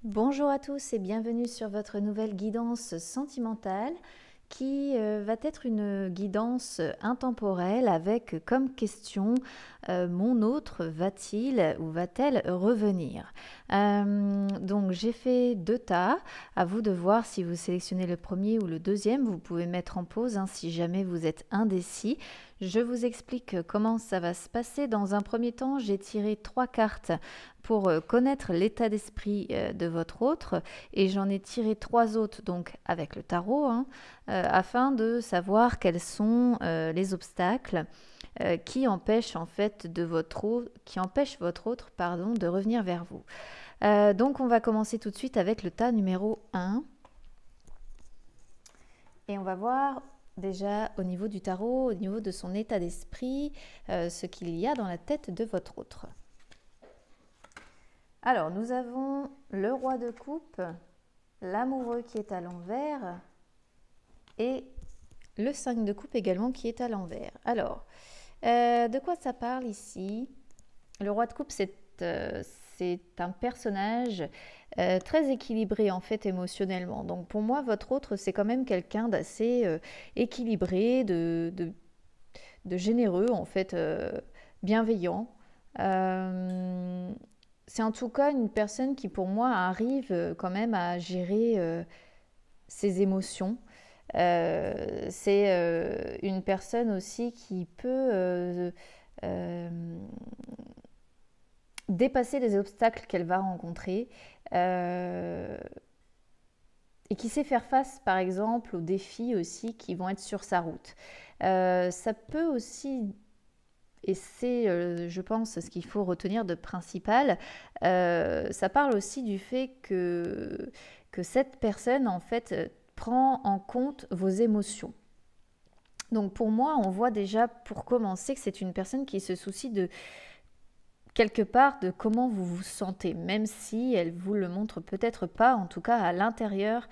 Bonjour à tous et bienvenue sur votre nouvelle guidance sentimentale qui va être une guidance intemporelle avec comme question mon autre va-t-il ou va-t-elle revenir. Donc j'ai fait 2 tas, à vous de voir si vous sélectionnez le premier ou le deuxième. Vous pouvez mettre en pause si jamais vous êtes indécis. Je vous explique comment ça va se passer. Dans un premier temps, j'ai tiré 3 cartes pour connaître l'état d'esprit de votre autre et j'en ai tiré 3 autres donc avec le tarot afin de savoir quels sont les obstacles qui empêchent en fait votre autre de revenir vers vous. Donc on va commencer tout de suite avec le tas numéro 1 et on va voir déjà au niveau du tarot, au niveau de son état d'esprit, ce qu'il y a dans la tête de votre autre. Alors, nous avons le roi de coupe, l'amoureux qui est à l'envers et le 5 de coupe également qui est à l'envers. Alors, de quoi ça parle ici? Le roi de coupe, c'est un personnage très équilibré en fait émotionnellement. Donc pour moi, votre autre, c'est quand même quelqu'un d'assez équilibré, de généreux en fait, bienveillant. C'est en tout cas une personne qui pour moi arrive quand même à gérer ses émotions. C'est une personne aussi qui peut dépasser les obstacles qu'elle va rencontrer et qui sait faire face par exemple aux défis aussi qui vont être sur sa route. Ça peut aussi, et c'est je pense ce qu'il faut retenir de principal, ça parle aussi du fait que cette personne en fait prend en compte vos émotions. Donc pour moi, on voit déjà pour commencer que c'est une personne qui se soucie de quelque part de comment vous vous sentez, même si elle vous le montre peut-être pas, en tout cas à l'intérieur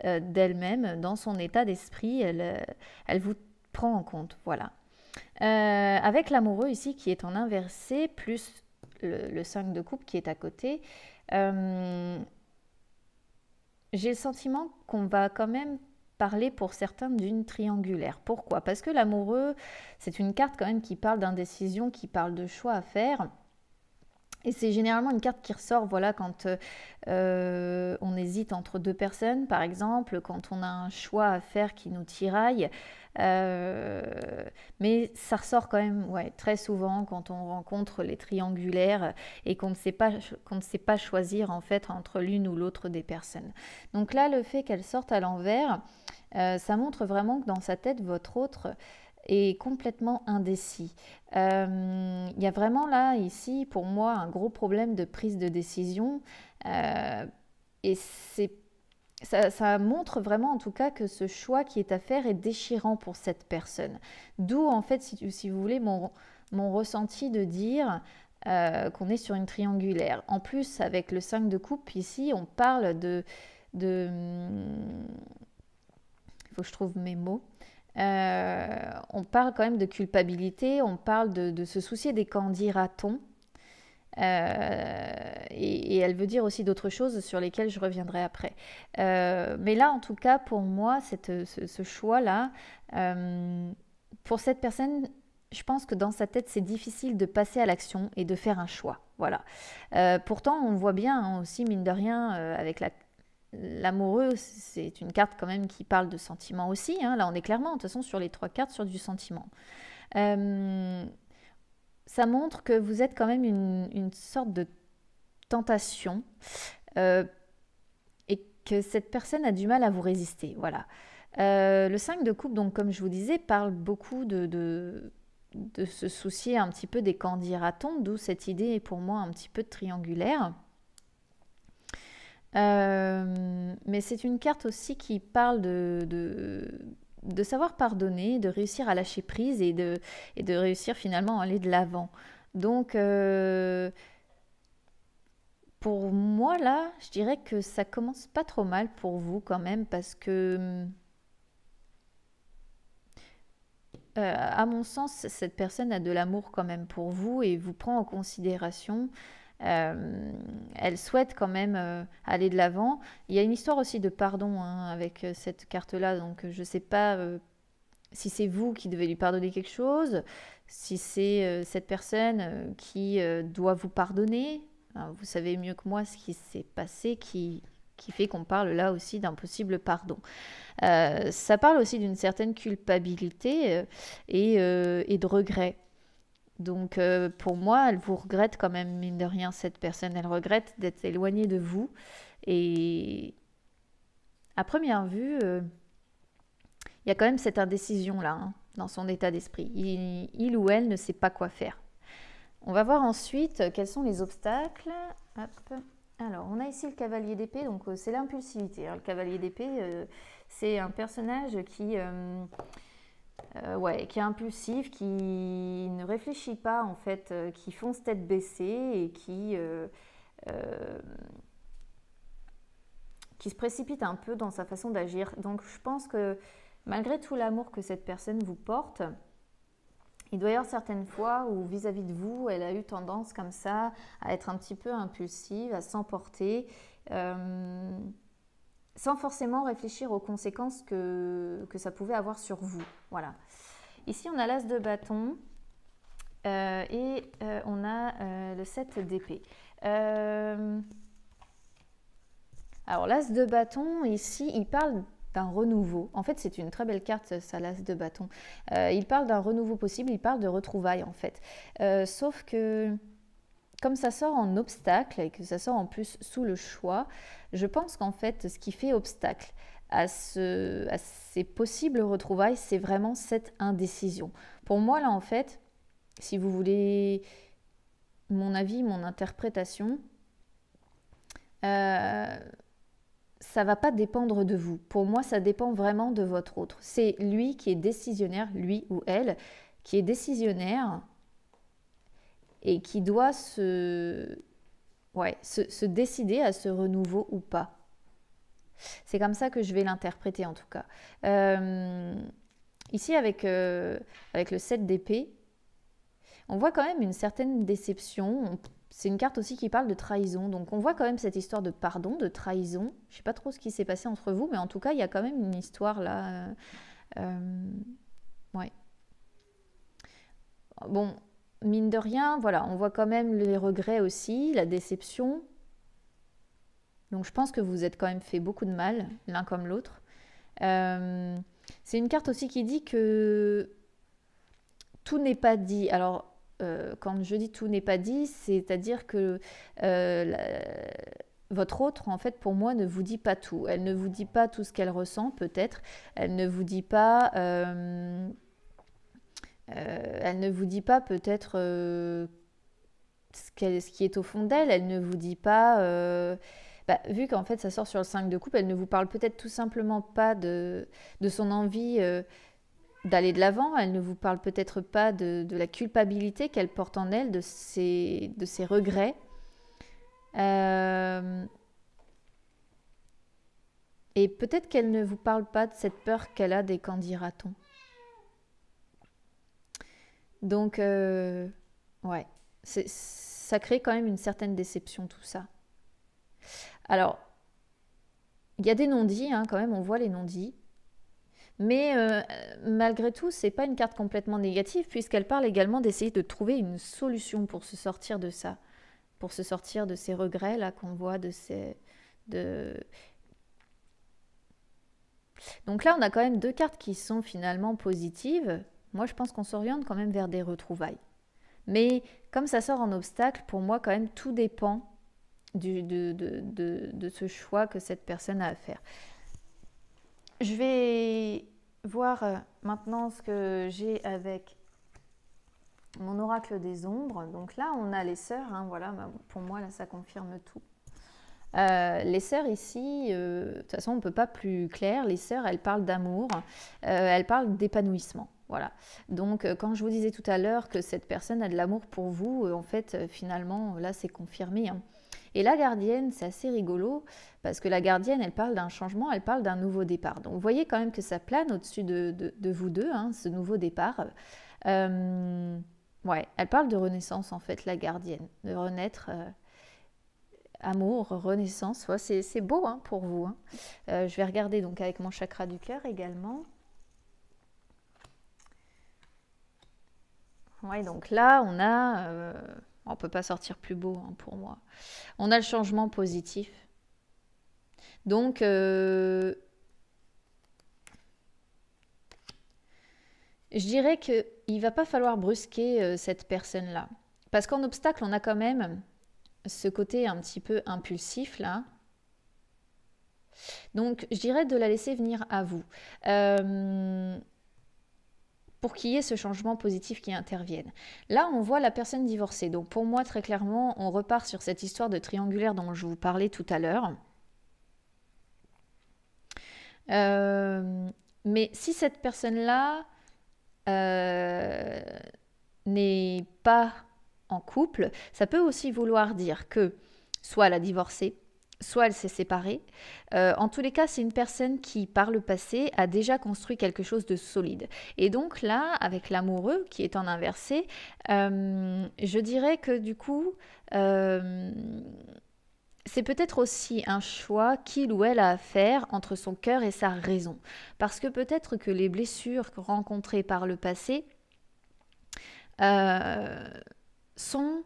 d'elle-même, dans son état d'esprit, elle vous prend en compte. Voilà. Avec l'amoureux ici qui est en inversé, plus le 5 de coupe qui est à côté, j'ai le sentiment qu'on va quand même parler pour certains d'une triangulaire. Pourquoi? Parce que l'amoureux, c'est une carte quand même qui parle d'indécision, qui parle de choix à faire. Et c'est généralement une carte qui ressort voilà, quand on hésite entre 2 personnes, par exemple, quand on a un choix à faire qui nous tiraille. Euh, mais ça ressort quand même ouais, très souvent quand on rencontre les triangulaires et qu'on ne sait pas choisir en fait entre l'une ou l'autre des personnes. Donc là, le fait qu'elle sorte à l'envers, ça montre vraiment que dans sa tête, votre autre est complètement indécis. Il y a vraiment là, ici, pour moi, un gros problème de prise de décision. Euh, et ça montre vraiment, en tout cas, que ce choix qui est à faire est déchirant pour cette personne. D'où, en fait, si vous voulez, mon ressenti de dire qu'on est sur une triangulaire. En plus, avec le 5 de coupe, ici, on parle de il faut que je trouve mes mots. On parle quand même de culpabilité, on parle de se soucier des qu'en dira-t-on. Et elle veut dire aussi d'autres choses sur lesquelles je reviendrai après. Mais là, en tout cas, pour moi, ce choix-là, pour cette personne, je pense que dans sa tête, c'est difficile de passer à l'action et de faire un choix. Voilà. Pourtant, on voit bien aussi, mine de rien, avec l'amoureux, c'est une carte quand même qui parle de sentiment aussi. Là, on est clairement, de toute façon, sur les 3 cartes, sur du sentiment. Ça montre que vous êtes quand même une sorte de tentation euh, et que cette personne a du mal à vous résister. Voilà. Le 5 de coupe, donc comme je vous disais, parle beaucoup de se soucier un petit peu des qu'en dira-t-on, d'où cette idée pour moi un petit peu de triangulaire. Mais c'est une carte aussi qui parle de savoir pardonner, de réussir à lâcher prise et de réussir finalement à aller de l'avant. Donc, pour moi, là, je dirais que ça commence pas trop mal pour vous quand même, parce que, à mon sens, cette personne a de l'amour quand même pour vous et vous prend en considération. Elle souhaite quand même aller de l'avant. Il y a une histoire aussi de pardon hein, avec cette carte-là, donc je ne sais pas si c'est vous qui devez lui pardonner quelque chose, si c'est cette personne qui doit vous pardonner. Alors, vous savez mieux que moi ce qui s'est passé, qui fait qu'on parle là aussi d'un possible pardon. Ça parle aussi d'une certaine culpabilité et de regret. Donc pour moi, elle vous regrette quand même, mine de rien, cette personne. Elle regrette d'être éloignée de vous. Et à première vue, il y a quand même cette indécision-là, hein, dans son état d'esprit. Il ou elle ne sait pas quoi faire. On va voir ensuite quels sont les obstacles. Hop. Alors, on a ici le cavalier d'épée, donc c'est l'impulsivité. Alors, le cavalier d'épée, c'est un personnage qui est impulsif, qui ne réfléchit pas en fait, qui fonce tête baissée et qui se précipite un peu dans sa façon d'agir. Donc je pense que malgré tout l'amour que cette personne vous porte, il doit y avoir certaines fois où vis-à-vis de vous, elle a eu tendance comme ça à être un petit peu impulsive, à s'emporter, sans forcément réfléchir aux conséquences que ça pouvait avoir sur vous. Voilà. Ici, on a l'as de bâton et on a le 7 d'épée. Alors, l'as de bâton, ici, il parle d'un renouveau. En fait, c'est une très belle carte, ça, l'as de bâton. Il parle d'un renouveau possible, il parle de retrouvailles, en fait. Sauf que, comme ça sort en obstacle et que ça sort en plus sous le choix, je pense qu'en fait, ce qui fait obstacle à ces possibles retrouvailles, c'est vraiment cette indécision. Pour moi, là, en fait, si vous voulez mon avis, mon interprétation, ça ne va pas dépendre de vous. Pour moi, ça dépend vraiment de votre autre. C'est lui qui est décisionnaire, lui ou elle, qui est décisionnaire et qui doit se décider à ce renouveau ou pas. C'est comme ça que je vais l'interpréter en tout cas. Ici, avec le 7 d'épée, on voit quand même une certaine déception. C'est une carte aussi qui parle de trahison. Donc on voit quand même cette histoire de pardon, de trahison. Je ne sais pas trop ce qui s'est passé entre vous, mais en tout cas, il y a quand même une histoire là. Ouais. Bon, mine de rien, voilà, on voit quand même les regrets aussi, la déception. Donc je pense que vous êtes quand même fait beaucoup de mal, l'un comme l'autre. C'est une carte aussi qui dit que tout n'est pas dit. Alors, quand je dis tout n'est pas dit, c'est-à-dire que votre autre, en fait, pour moi, ne vous dit pas tout. Elle ne vous dit pas tout ce qu'elle ressent, peut-être. Elle ne vous dit pas... elle ne vous dit pas peut-être ce qui est au fond d'elle. Elle ne vous dit pas... vu qu'en fait ça sort sur le 5 de coupe, elle ne vous parle peut-être tout simplement pas de son envie d'aller de l'avant, elle ne vous parle peut-être pas de la culpabilité qu'elle porte en elle, de ses regrets. Et peut-être qu'elle ne vous parle pas de cette peur qu'elle a des qu'en dira-t-on. Donc, ouais, ça crée quand même une certaine déception tout ça. Alors, il y a des non-dits, hein, quand même, on voit les non-dits. Mais malgré tout, c'est pas une carte complètement négative, puisqu'elle parle également d'essayer de trouver une solution pour se sortir de ça, pour se sortir de ces regrets là qu'on voit, Donc là, on a quand même deux cartes qui sont finalement positives. Moi, je pense qu'on s'oriente quand même vers des retrouvailles. Mais comme ça sort en obstacle, pour moi, quand même, tout dépend de ce choix que cette personne a à faire. Je vais voir maintenant ce que j'ai avec mon oracle des ombres. Donc là, on a les sœurs. Hein, voilà, pour moi, là, ça confirme tout. Les sœurs ici, de toute façon, on ne peut pas plus clair. Les sœurs, elles parlent d'amour, elles parlent d'épanouissement. Voilà. Donc, quand je vous disais tout à l'heure que cette personne a de l'amour pour vous, en fait, finalement, là, c'est confirmé. Hein. Et la gardienne, c'est assez rigolo, parce que la gardienne, elle parle d'un changement, elle parle d'un nouveau départ. Donc, vous voyez quand même que ça plane au-dessus de vous deux, hein, ce nouveau départ. Ouais, elle parle de renaissance, en fait, la gardienne, de renaître... amour, renaissance, ouais, c'est beau hein, pour vous. Hein. Je vais regarder donc avec mon chakra du cœur également. Ouais, donc là, on ne peut pas sortir plus beau hein, pour moi. On a le changement positif. Donc, je dirais qu'il ne va pas falloir brusquer cette personne-là. Parce qu'en obstacle, on a quand même ce côté un petit peu impulsif là. Donc, je dirais de la laisser venir à vous. Pour qu'il y ait ce changement positif qui intervienne. Là, on voit la personne divorcée. Donc, pour moi, très clairement, on repart sur cette histoire de triangulaire dont je vous parlais tout à l'heure. Mais si cette personne-là n'est pas en couple, ça peut aussi vouloir dire que soit elle a divorcé, soit elle s'est séparée. En tous les cas, c'est une personne qui, par le passé, a déjà construit quelque chose de solide. Et donc là, avec l'amoureux qui est en inversé, je dirais que du coup, c'est peut-être aussi un choix qu'il ou elle a à faire entre son cœur et sa raison. Parce que peut-être que les blessures rencontrées par le passé sont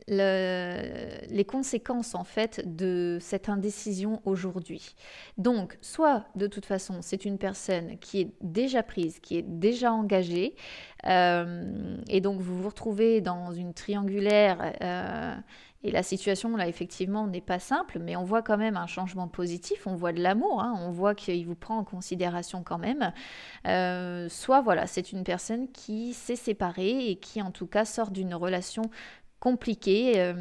les conséquences en fait de cette indécision aujourd'hui. Donc, soit de toute façon, c'est une personne qui est déjà prise, qui est déjà engagée, et donc vous vous retrouvez dans une triangulaire, et la situation là effectivement n'est pas simple, mais on voit quand même un changement positif, on voit de l'amour, hein, on voit qu'il vous prend en considération quand même. Soit voilà, c'est une personne qui s'est séparée et qui en tout cas sort d'une relation compliquée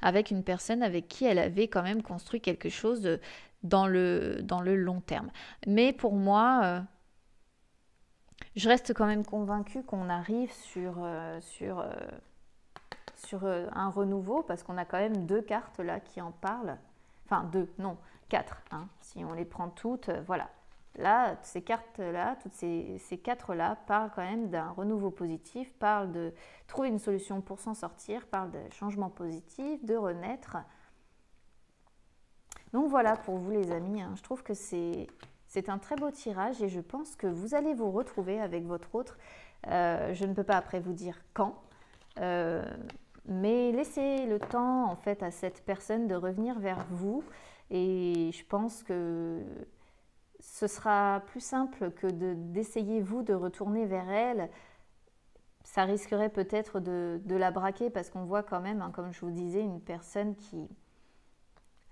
avec une personne avec qui elle avait quand même construit quelque chose dans le long terme. Mais pour moi, je reste quand même convaincue qu'on arrive sur un renouveau parce qu'on a quand même 2 cartes là qui en parlent. Enfin 2, non, 4. Hein, si on les prend toutes, voilà. Là, ces cartes-là, toutes ces 4-là parlent quand même d'un renouveau positif, parlent de trouver une solution pour s'en sortir, parlent de changement positif, de renaître. Donc voilà pour vous les amis, hein, je trouve que c'est un très beau tirage et je pense que vous allez vous retrouver avec votre autre. Je ne peux pas après vous dire quand, mais laissez le temps en fait à cette personne de revenir vers vous et je pense que ce sera plus simple que d'essayer vous de retourner vers elle. Ça risquerait peut-être de la braquer parce qu'on voit quand même, hein, comme je vous disais, une personne qui est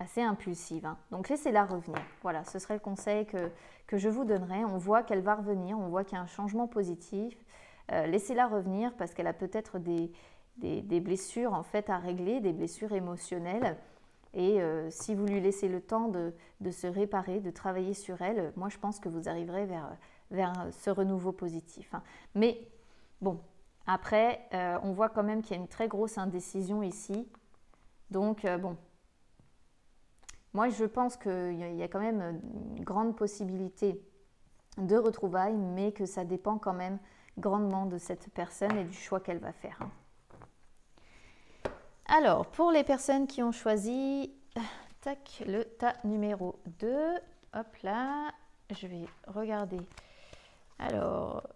assez impulsive. Hein. Donc laissez-la revenir. Voilà, ce serait le conseil que je vous donnerais. On voit qu'elle va revenir, on voit qu'il y a un changement positif. Laissez-la revenir parce qu'elle a peut-être des blessures en fait à régler, des blessures émotionnelles. Et si vous lui laissez le temps de se réparer, de travailler sur elle, moi je pense que vous arriverez vers ce renouveau positif. Hein. Mais bon, après, on voit quand même qu'il y a une très grosse indécision ici. Donc bon, moi je pense qu'il y a quand même une grande possibilité de retrouvailles, mais que ça dépend quand même grandement de cette personne et du choix qu'elle va faire. Hein. Alors, pour les personnes qui ont choisi tac, le tas numéro 2, hop là, je vais regarder. Alors,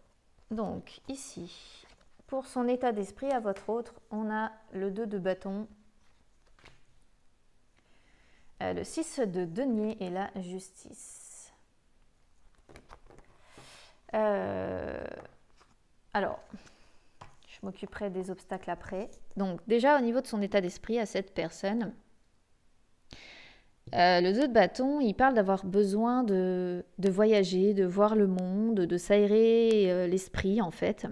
donc ici, pour son état d'esprit à votre autre, on a le 2 de bâton, le 6 de denier et la justice. Alors, je m'occuperai des obstacles après. Donc déjà au niveau de son état d'esprit à cette personne, le 2 de bâton, il parle d'avoir besoin de voyager, de voir le monde, de s'aérer l'esprit en fait.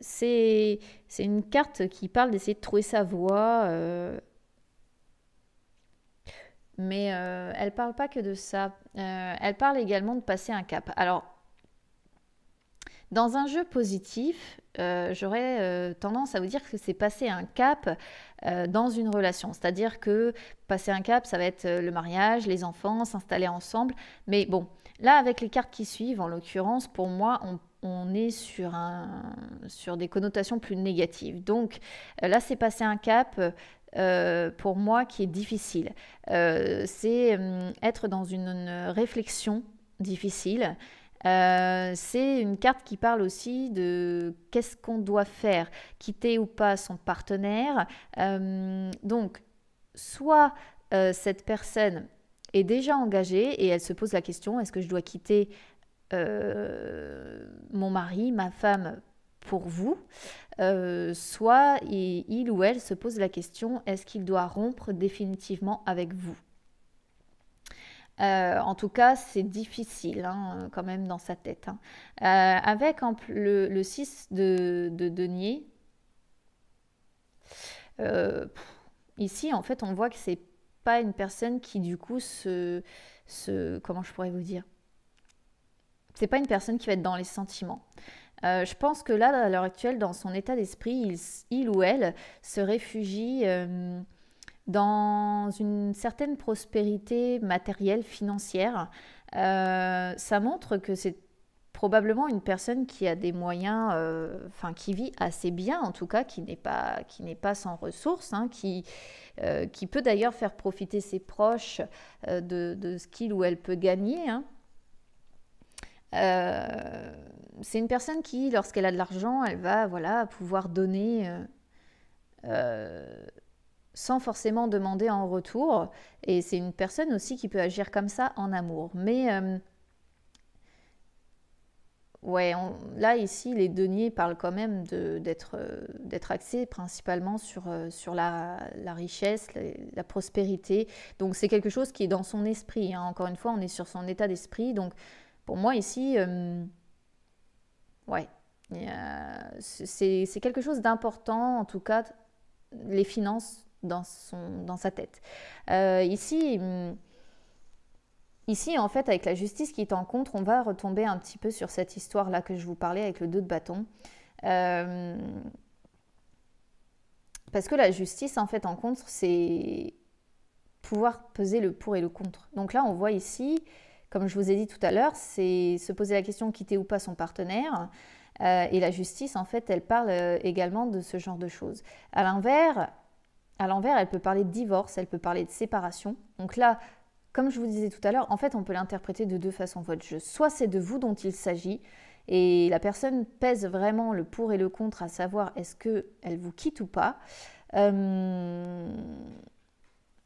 C'est une carte qui parle d'essayer de trouver sa voie, mais elle ne parle pas que de ça. Elle parle également de passer un cap. Alors, dans un jeu positif, j'aurais tendance à vous dire que c'est passer un cap dans une relation. C'est-à-dire que passer un cap, ça va être le mariage, les enfants, s'installer ensemble. Mais bon, là, avec les cartes qui suivent, en l'occurrence, pour moi, on est sur des connotations plus négatives. Donc là, c'est passer un cap pour moi qui est difficile. C'est être dans une réflexion difficile. C'est une carte qui parle aussi de qu'est-ce qu'on doit faire, quitter ou pas son partenaire. Donc, soit cette personne est déjà engagée et elle se pose la question, est-ce que je dois quitter mon mari, ma femme pour vous, soit il ou elle se pose la question, est-ce qu'il doit rompre définitivement avec vous. En tout cas, c'est difficile hein, quand même dans sa tête. Hein. Avec le 6 de denier, ici, en fait, on voit que c'est pas une personne qui, du coup, comment je pourrais vous dire? C'est pas une personne qui va être dans les sentiments. Je pense que là, à l'heure actuelle, dans son état d'esprit, il ou elle se réfugie dans une certaine prospérité matérielle, financière. Ça montre que c'est probablement une personne qui a des moyens, enfin qui vit assez bien en tout cas, qui n'est pas sans ressources, hein, qui peut d'ailleurs faire profiter ses proches de ce qu'il ou elle peut gagner. Hein. C'est une personne qui, lorsqu'elle a de l'argent, elle va voilà, pouvoir donner sans forcément demander en retour. Et c'est une personne aussi qui peut agir comme ça en amour. Mais ouais, là ici, les deniers parlent quand même d'être axés principalement sur la richesse, la prospérité. Donc c'est quelque chose qui est dans son esprit. Hein. Encore une fois, on est sur son état d'esprit. Donc pour moi ici, ouais, c'est quelque chose d'important, en tout cas, les finances dans sa tête. Ici, en fait, avec la justice qui est en contre, on va retomber un petit peu sur cette histoire-là que je vous parlais avec le 2 de bâton. Parce que la justice, en fait, en contre, c'est pouvoir peser le pour et le contre. Donc là, on voit ici, comme je vous ai dit tout à l'heure, c'est se poser la question quitter ou pas son partenaire. Et la justice, en fait, elle parle également de ce genre de choses. À l'envers, elle peut parler de divorce, elle peut parler de séparation. Donc là, comme je vous disais tout à l'heure, en fait, on peut l'interpréter de deux façons, votre jeu. Soit c'est de vous dont il s'agit, et la personne pèse vraiment le pour et le contre, à savoir est-ce qu'elle vous quitte ou pas.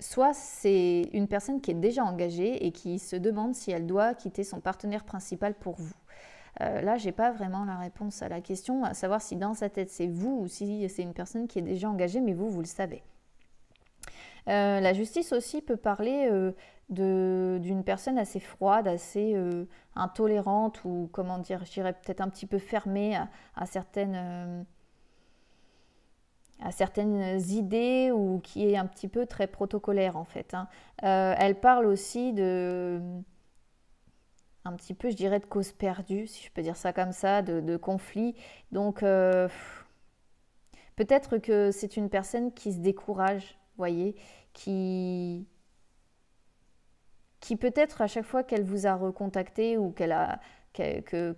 Soit c'est une personne qui est déjà engagée et qui se demande si elle doit quitter son partenaire principal pour vous. Là, j'ai pas vraiment la réponse à la question, à savoir si dans sa tête c'est vous ou si c'est une personne qui est déjà engagée, mais vous le savez. La justice aussi peut parler d'une personne assez froide, assez intolérante ou comment dire, je dirais peut-être un petit peu fermée à certaines idées ou qui est un petit peu très protocolaire en fait. Hein. Elle parle aussi un petit peu, je dirais, de cause perdue, si je peux dire ça comme ça, de conflit. Donc peut-être que c'est une personne qui se décourage, voyez, qui peut-être à chaque fois qu'elle vous a recontacté ou que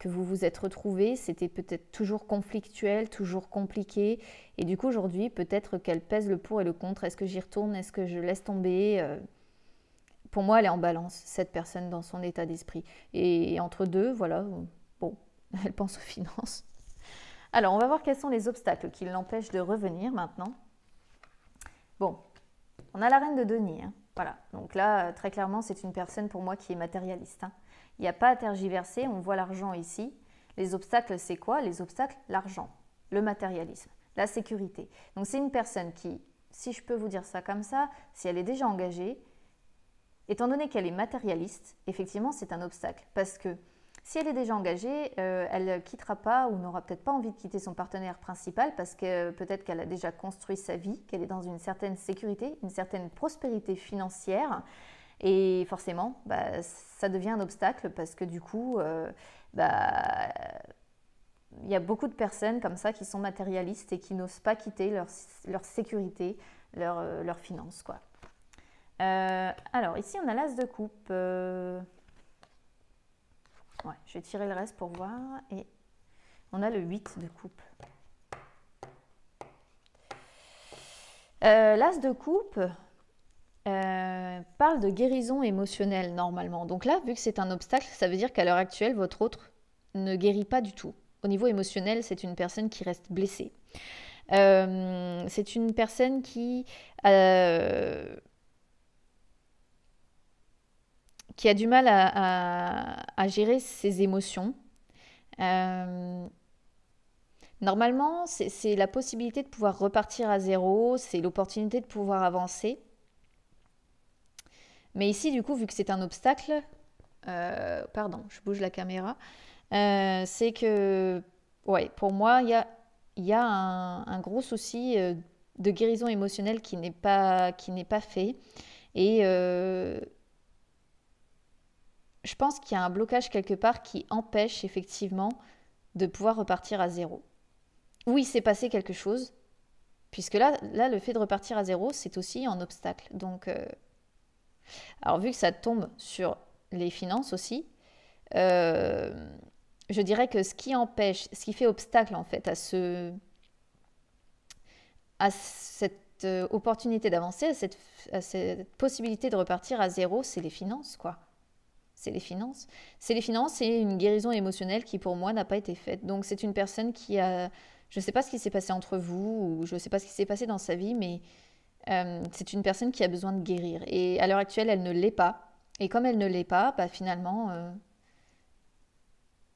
vous vous êtes retrouvés, c'était peut-être toujours conflictuel, toujours compliqué. Et du coup, aujourd'hui, peut-être qu'elle pèse le pour et le contre. Est-ce que j'y retourne? Est-ce que je laisse tomber? Pour moi, elle est en balance, cette personne, dans son état d'esprit. Et entre deux, voilà, bon, elle pense aux finances. Alors, on va voir quels sont les obstacles qui l'empêchent de revenir maintenant. Bon, on a la reine de denier, hein. Voilà, donc là, très clairement, c'est une personne pour moi qui est matérialiste. Hein. Il n'y a pas à tergiverser, on voit l'argent ici. Les obstacles, c'est quoi? Les obstacles, l'argent, le matérialisme, la sécurité. Donc c'est une personne qui, si je peux vous dire ça comme ça, si elle est déjà engagée, étant donné qu'elle est matérialiste, effectivement, c'est un obstacle. Parce que si elle est déjà engagée, elle ne quittera pas ou n'aura peut-être pas envie de quitter son partenaire principal parce que peut-être qu'elle a déjà construit sa vie, qu'elle est dans une certaine sécurité, une certaine prospérité financière. Et forcément, ça devient un obstacle parce que du coup, il y a beaucoup de personnes comme ça qui sont matérialistes et qui n'osent pas quitter leur sécurité, leurs finances, quoi. Alors, ici, on a l'as de coupe. Ouais, je vais tirer le reste pour voir. Et on a le 8 de coupe. L'as de coupe parle de guérison émotionnelle normalement. Donc là, vu que c'est un obstacle, ça veut dire qu'à l'heure actuelle, votre autre ne guérit pas du tout. Au niveau émotionnel, c'est une personne qui reste blessée. C'est une personne qui a du mal à gérer ses émotions. Euh, Normalement, c'est la possibilité de pouvoir repartir à zéro, c'est l'opportunité de pouvoir avancer. Mais ici, du coup, vu que c'est un obstacle, pardon, je bouge la caméra, c'est que, ouais, pour moi, il y a un gros souci de guérison émotionnelle qui n'est pas fait. Et je pense qu'il y a un blocage quelque part qui empêche effectivement de pouvoir repartir à zéro. Oui, il s'est passé quelque chose, puisque là, le fait de repartir à zéro, c'est aussi un obstacle. Donc, alors vu que ça tombe sur les finances aussi, euh, je dirais que ce qui empêche, ce qui fait obstacle en fait à cette opportunité d'avancer, à cette possibilité de repartir à zéro, c'est les finances, quoi. C'est les finances. C'est les finances et une guérison émotionnelle qui, pour moi, n'a pas été faite. Donc, c'est une personne qui a... Je ne sais pas ce qui s'est passé entre vous, ou je ne sais pas ce qui s'est passé dans sa vie, mais c'est une personne qui a besoin de guérir. Et à l'heure actuelle, elle ne l'est pas. Et comme elle ne l'est pas, bah, finalement,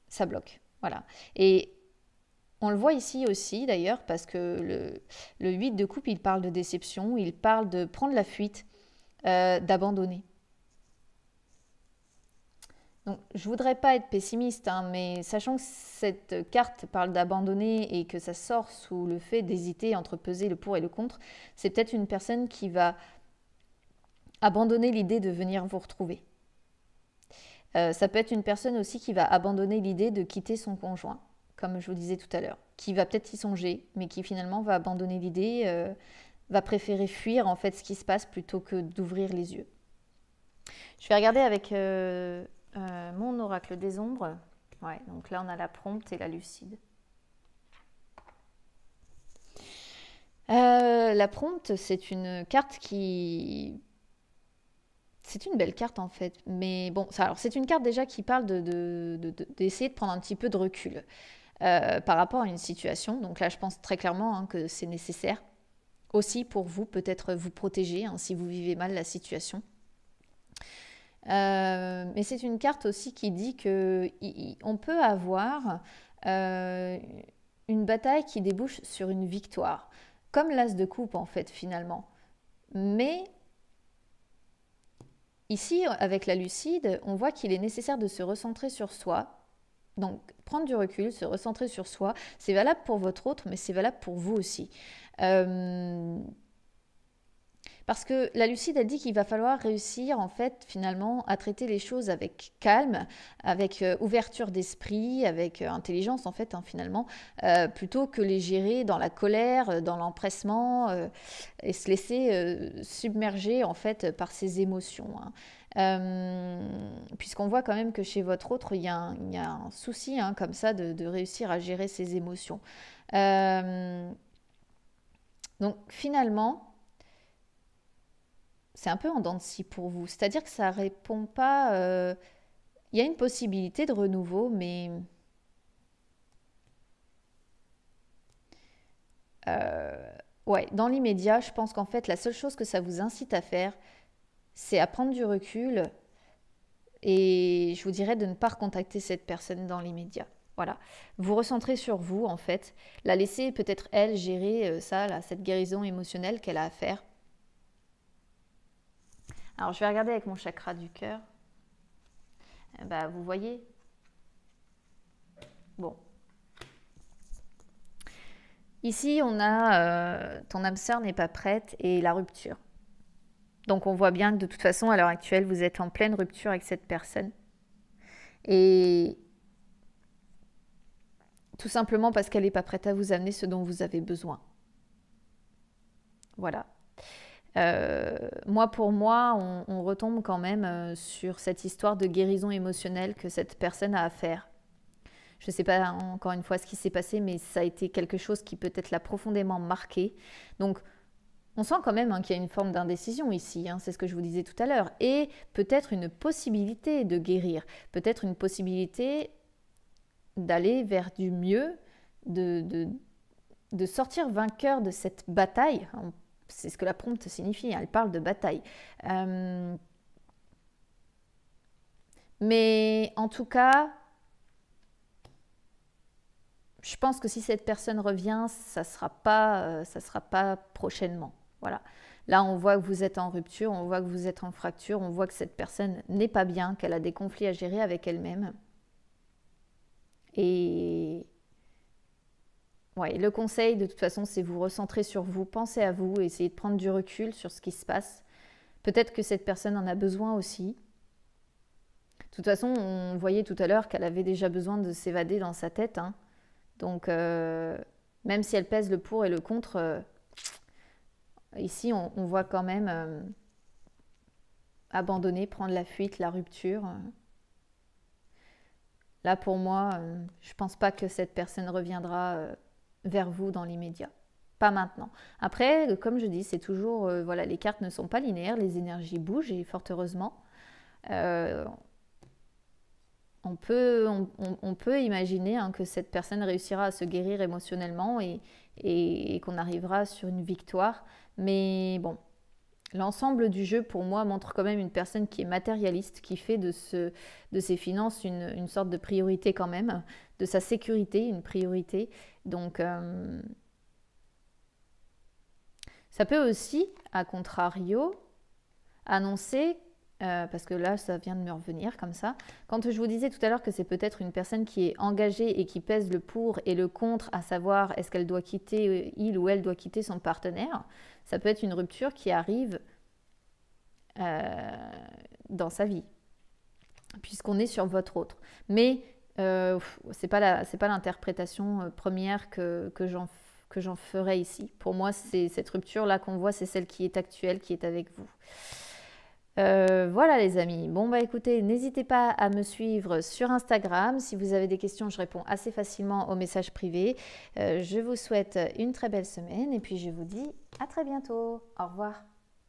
ça bloque. Voilà. Et on le voit ici aussi, d'ailleurs, parce que le 8 de coupe, il parle de déception, il parle de prendre la fuite, d'abandonner. Donc, je voudrais pas être pessimiste, hein, mais sachant que cette carte parle d'abandonner et que ça sort sous le fait d'hésiter entre peser le pour et le contre, c'est peut-être une personne qui va abandonner l'idée de venir vous retrouver. Ça peut être une personne aussi qui va abandonner l'idée de quitter son conjoint, comme je vous disais tout à l'heure, qui va peut-être y songer, mais qui finalement va abandonner l'idée, va préférer fuir en fait ce qui se passe plutôt que d'ouvrir les yeux. Je vais regarder avec mon oracle des ombres. Ouais, donc là on a la prompte et la lucide. La prompte, c'est une carte qui... C'est une belle carte en fait, mais bon, alors c'est une carte déjà qui parle d'essayer de prendre un petit peu de recul par rapport à une situation. Donc là, je pense très clairement hein, que c'est nécessaire aussi pour vous, peut-être vous protéger hein, si vous vivez mal la situation. Mais c'est une carte aussi qui dit que on peut avoir euh, une bataille qui débouche sur une victoire, comme l'as de coupe en fait finalement. Mais ici, avec la lucide, on voit qu'il est nécessaire de se recentrer sur soi. Donc, prendre du recul, se recentrer sur soi, c'est valable pour votre autre, mais c'est valable pour vous aussi. Euh, Parce que la lucide, elle dit qu'il va falloir réussir, en fait, finalement, à traiter les choses avec calme, avec ouverture d'esprit, avec intelligence, en fait, hein, finalement, plutôt que les gérer dans la colère, dans l'empressement, et se laisser submerger, en fait, par ses émotions. Hein. Puisqu'on voit quand même que chez votre autre, il y a un souci, hein, comme ça, de réussir à gérer ses émotions. Euh, donc, finalement c'est un peu en dents de scie pour vous. C'est-à-dire que ça répond pas. Il y a une possibilité de renouveau, mais ouais, dans l'immédiat, je pense qu'en fait, la seule chose que ça vous incite à faire, c'est à prendre du recul et je vous dirais de ne pas recontacter cette personne dans l'immédiat. Voilà. Vous recentrez sur vous, en fait. La laisser peut-être, elle, gérer ça, là, cette guérison émotionnelle qu'elle a à faire. Alors, je vais regarder avec mon chakra du cœur. Bah, vous voyez. Bon, ici, on a ton âme sœur n'est pas prête et la rupture. Donc on voit bien que de toute façon, à l'heure actuelle, vous êtes en pleine rupture avec cette personne. Et tout simplement parce qu'elle n'est pas prête à vous amener ce dont vous avez besoin. Voilà. Moi, pour moi, on retombe quand même sur cette histoire de guérison émotionnelle que cette personne a à faire. Je ne sais pas encore une fois ce qui s'est passé, mais ça a été quelque chose qui peut-être l'a profondément marqué. Donc, On sent quand même qu'il y a une forme d'indécision ici, c'est ce que je vous disais tout à l'heure, et peut-être une possibilité de guérir, peut-être une possibilité d'aller vers du mieux, de sortir vainqueur de cette bataille. C'est ce que la prompte signifie, elle parle de bataille. Mais en tout cas, je pense que si cette personne revient, ça sera pas prochainement. Voilà. Là, on voit que vous êtes en rupture, on voit que vous êtes en fracture, on voit que cette personne n'est pas bien, qu'elle a des conflits à gérer avec elle-même. Et ouais, le conseil, de toute façon, c'est vous recentrer sur vous, pensez à vous, essayez de prendre du recul sur ce qui se passe. Peut-être que cette personne en a besoin aussi. De toute façon, on voyait tout à l'heure qu'elle avait déjà besoin de s'évader dans sa tête. Donc, même si elle pèse le pour et le contre, ici, on voit quand même abandonner, prendre la fuite, la rupture. Là, pour moi, je ne pense pas que cette personne reviendra vers vous dans l'immédiat. Pas maintenant. Après, comme je dis, c'est toujours, voilà, les cartes ne sont pas linéaires, les énergies bougent et fort heureusement. On peut imaginer que cette personne réussira à se guérir émotionnellement et qu'on arrivera sur une victoire. Mais bon, l'ensemble du jeu, pour moi, montre quand même une personne qui est matérialiste, qui fait de ses finances une sorte de priorité quand même, de sa sécurité une priorité. Donc, ça peut aussi, à contrario, annoncer, parce que là, ça vient de me revenir comme ça, quand je vous disais tout à l'heure que c'est peut-être une personne qui est engagée et qui pèse le pour et le contre, à savoir est-ce qu'elle doit quitter, il ou elle doit quitter son partenaire, ça peut être une rupture qui arrive dans sa vie, puisqu'on est sur votre autre. Mais c'est pas l'interprétation première que j'en ferai ici. Pour moi, c'est cette rupture-là qu'on voit, c'est celle qui est actuelle, qui est avec vous. Voilà les amis. Bon bah écoutez, n'hésitez pas à me suivre sur Instagram. Si vous avez des questions, je réponds assez facilement aux messages privés. Je vous souhaite une très belle semaine et puis je vous dis à très bientôt. Au revoir.